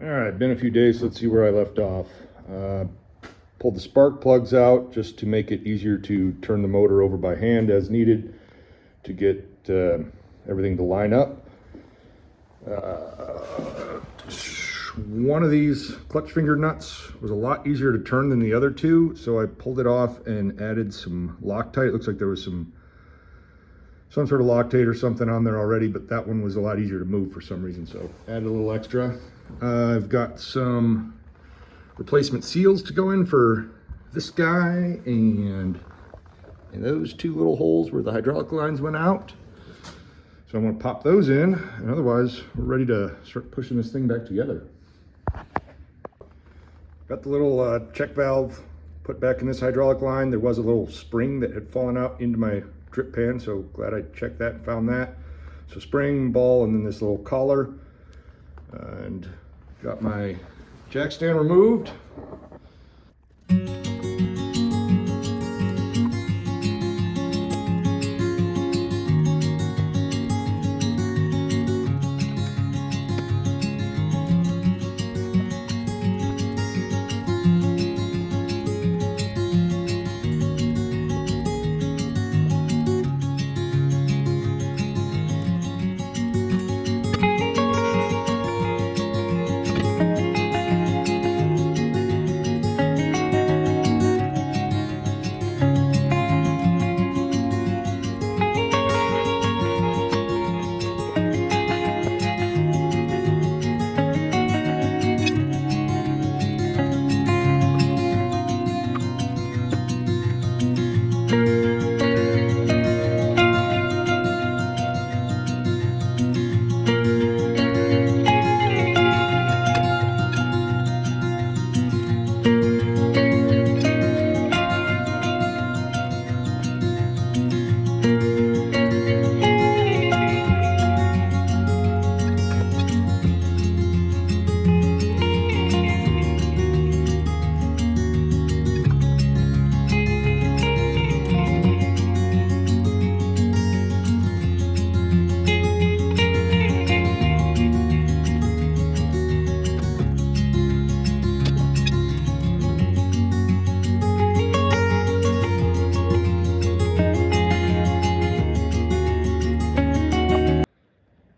All right, been a few days. Let's see where I left off. Pulled the spark plugs out just to make it easier to turn the motor over by hand as needed to get everything to line up. One of these clutch finger nuts was a lot easier to turn than the other two, so I pulled it off and added some Loctite. It looks like there was some sort of Loctite or something on there already, but that one was a lot easier to move for some reason, so added a little extra. I've got some replacement seals to go in for this guy and those two little holes where the hydraulic lines went out. So I'm going to pop those in, and otherwise we're ready to start pushing this thing back together. Got the little check valve put back in this hydraulic line. There was a little spring that had fallen out into my drip pan, so glad I checked that and found that. So spring, ball, and then this little collar. And got my jack stand removed.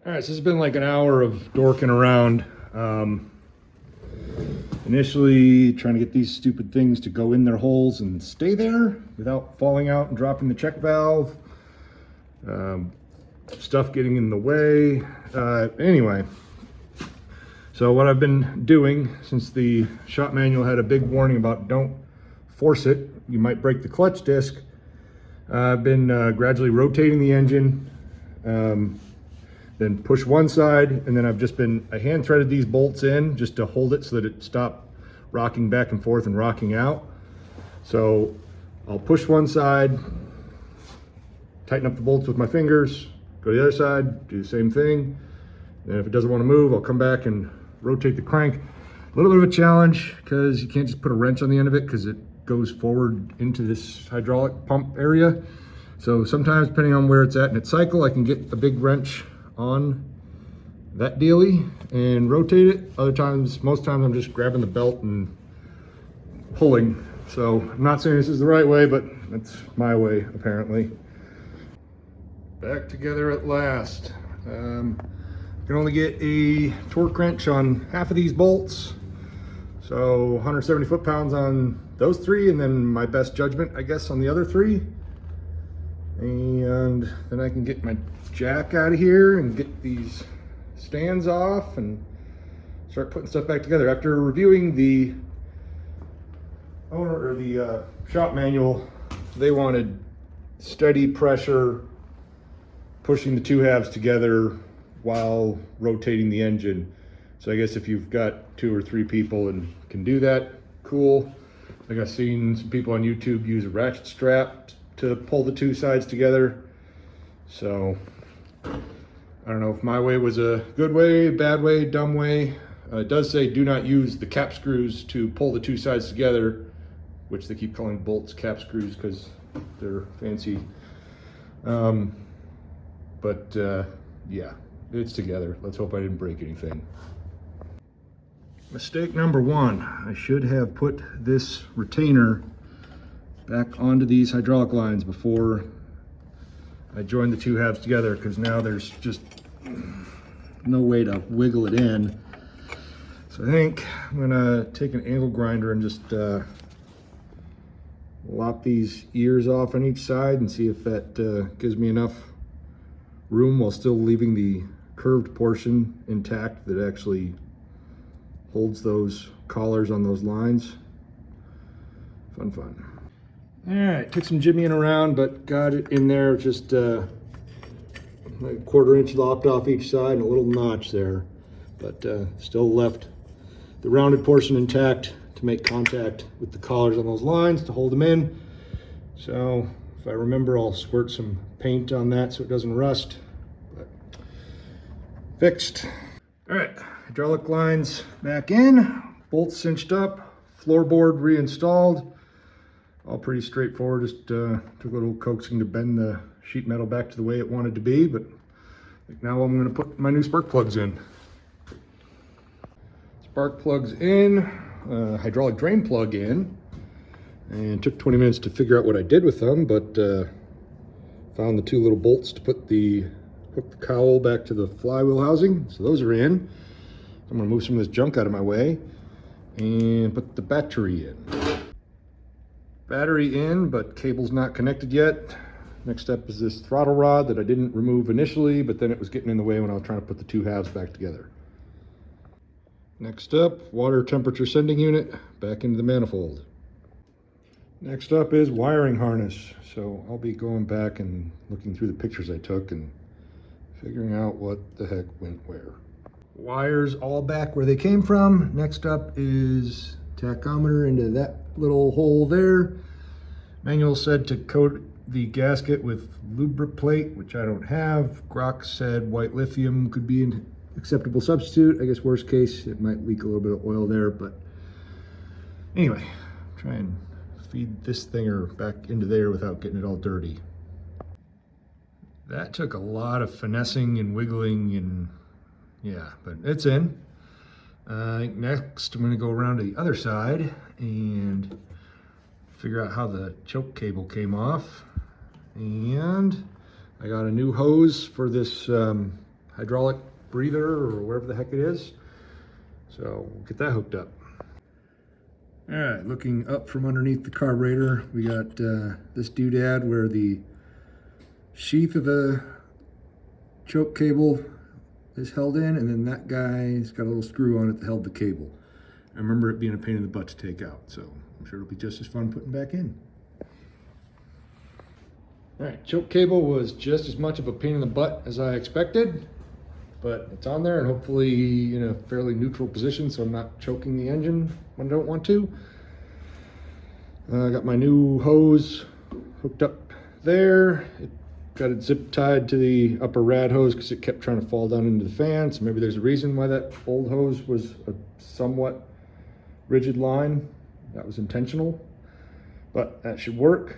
All right, so this has been like an hour of dorking around. Initially trying to get these stupid things to go in their holes and stay there without falling out and dropping the check valve. Stuff getting in the way. Anyway, so what I've been doing, since the shop manual had a big warning about don't force it, you might break the clutch disc, I've been gradually rotating the engine. Then push one side, and then I hand threaded these bolts in just to hold it so that it stopped rocking back and forth and rocking out. So I'll push one side, tighten up the bolts with my fingers, go to the other side, do the same thing. And if it doesn't want to move, I'll come back and rotate the crank. A little bit of a challenge because you can't just put a wrench on the end of it because it goes forward into this hydraulic pump area. So sometimes, depending on where it's at in its cycle, I can get a big wrench on that dealie and rotate it. Other times, most times I'm just grabbing the belt and pulling. So I'm not saying this is the right way, but that's my way apparently. Back together at last. I can only get a torque wrench on half of these bolts. So 170 foot-pounds on those three, and then my best judgment, I guess, on the other three. And then I can get my jack out of here and get these stands off and start putting stuff back together. After reviewing the owner or the shop manual, they wanted steady pressure pushing the two halves together while rotating the engine. So I guess if you've got 2 or 3 people and can do that, cool. Like I've seen some people on YouTube use a ratchet strap to pull the two sides together. So I don't know if my way was a good way, bad way, dumb way. It does say do not use the cap screws to pull the two sides together, which they keep calling bolts cap screws because they're fancy. Yeah, it's together. Let's hope I didn't break anything. Mistake number one, I should have put this retainer back onto these hydraulic lines before I joined the two halves together, because now there's just no way to wiggle it in. So I think I'm gonna take an angle grinder and just lop these ears off on each side and see if that gives me enough room while still leaving the curved portion intact that actually holds those collars on those lines. Fun. All right, took some jimmying around, but got it in there, just like a 1/4 inch lopped off each side and a little notch there, but still left the rounded portion intact to make contact with the collars on those lines to hold them in. So if I remember, I'll squirt some paint on that so it doesn't rust, but fixed. All right, hydraulic lines back in, bolts cinched up, floorboard reinstalled. All pretty straightforward, just took a little coaxing to bend the sheet metal back to the way it wanted to be, but now I'm gonna put my new spark plugs in. Spark plugs in, hydraulic drain plug in, and it took 20 minutes to figure out what I did with them, but found the two little bolts to hook the cowl back to the flywheel housing, so those are in. I'm gonna move some of this junk out of my way and put the battery in. Battery in, but cable's not connected yet. Next step is this throttle rod that I didn't remove initially, but then it was getting in the way when I was trying to put the two halves back together. Next up, water temperature sending unit back into the manifold. Next up is wiring harness. So I'll be going back and looking through the pictures I took and figuring out what the heck went where. Wires all back where they came from. Next up is tachometer into that little hole there. Manual said to coat the gasket with lubriplate, which I don't have. Grok said white lithium could be an acceptable substitute. I guess worst case, it might leak a little bit of oil there, but anyway, try and feed this thinger back into there without getting it all dirty. That took a lot of finessing and wiggling, and yeah, but it's in. I think next I'm going to go around to the other side and figure out how the choke cable came off. And I got a new hose for this hydraulic breather or whatever the heck it is. So we'll get that hooked up. All right, looking up from underneath the carburetor, we got this doodad where the sheath of the choke cable is held in, and then that guy's got a little screw on it that held the cable. I remember it being a pain in the butt to take out, so I'm sure it'll be just as fun putting back in. All right, choke cable was just as much of a pain in the butt as I expected, but it's on there and hopefully in a fairly neutral position so I'm not choking the engine when I don't want to. I got my new hose hooked up there. Got it zip tied to the upper rad hose because it kept trying to fall down into the fan. So maybe there's a reason why that old hose was a somewhat rigid line. That was intentional, but that should work.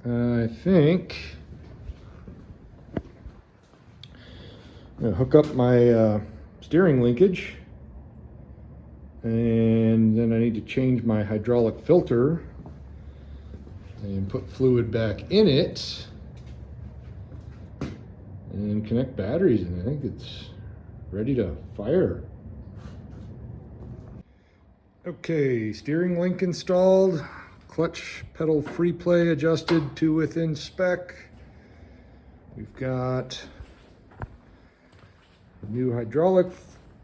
I think I'm gonna hook up my steering linkage, and then I need to change my hydraulic filter and put fluid back in it and connect batteries, and I think it's ready to fire. Okay, steering link installed, clutch pedal free play adjusted to within spec. We've got a new hydraulic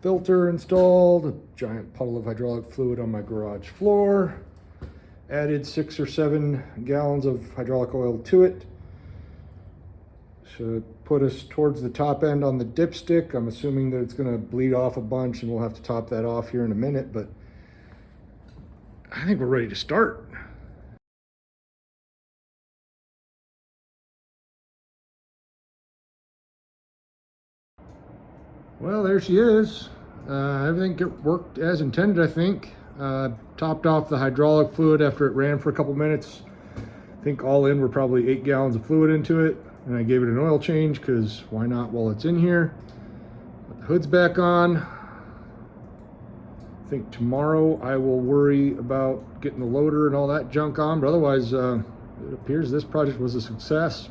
filter installed, a giant puddle of hydraulic fluid on my garage floor, added 6 or 7 gallons of hydraulic oil to it. Should put us towards the top end on the dipstick. I'm assuming that it's going to bleed off a bunch and we'll have to top that off here in a minute, but I think we're ready to start. Well, there she is. Everything worked as intended, I think. Topped off the hydraulic fluid after it ran for a couple minutes. I think all in we're probably 8 gallons of fluid into it. And I gave it an oil change because why not while it's in here. Put the hood's back on. I think tomorrow I will worry about getting the loader and all that junk on, but otherwise it appears this project was a success.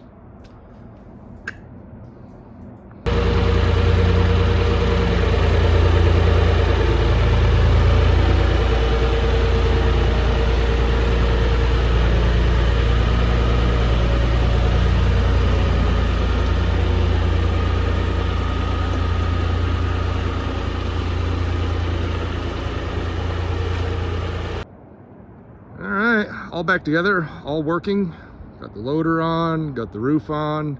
All right, all back together, all working. Got the loader on, got the roof on.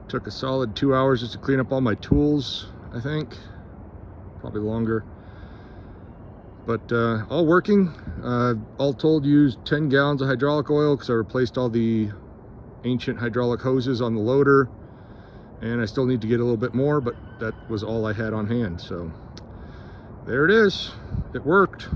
Took a solid 2 hours just to clean up all my tools, I think. Probably longer. But all working. All told, used 10 gallons of hydraulic oil because I replaced all the ancient hydraulic hoses on the loader. And I still need to get a little bit more, but that was all I had on hand. So there it is. It worked.